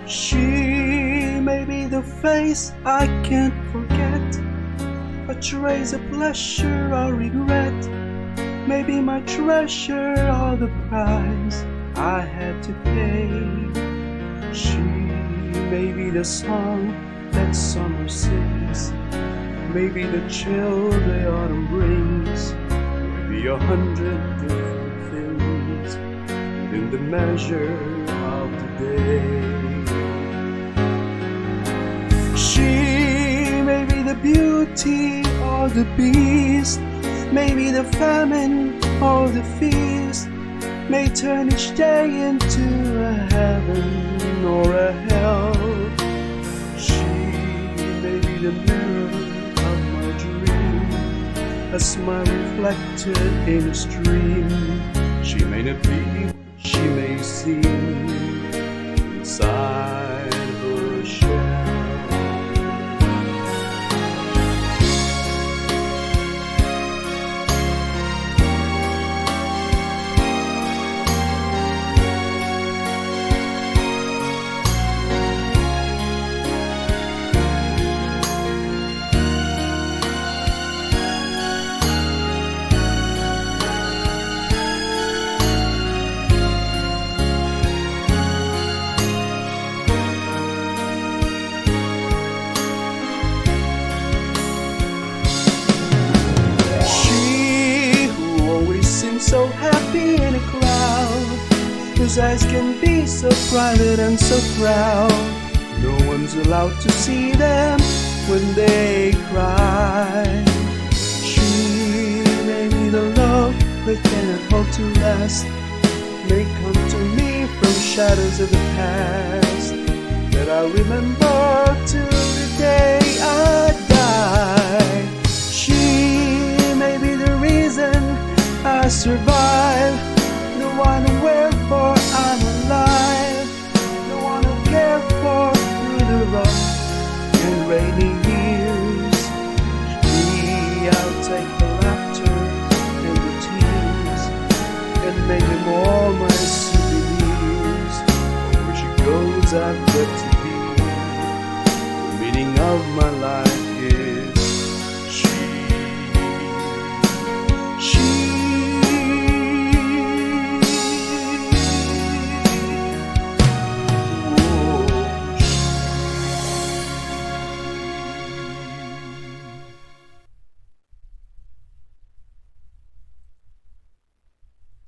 She may be the face I can't forget, a trace of pleasure or regret, maybe my treasure or the price I had to pay. She may be the song that summer sings, maybe the chill the autumn brings, maybe 100 different things in the measure of the day. She may be the beauty or the beast, maybe the famine or the feast, may turn each day into a heaven or a hell. She may be the mirror of my dream, a smile reflected in a stream. She may not be what she may seem inside her shell. So happy in a crowd, whose eyes can be so private and so proud. No one's allowed to see them when they cry. She may be the love that cannot hope to last, may come to me from shadows of the past that I'll remember till the day I die. She may be the reason I survive, the one who wherefore I'm alive, the one who cared for through the rough and rainy years. Me, I'll take the laughter and the tears and make them all my souvenirs. Where she goes, I've got to be the meaning of my life.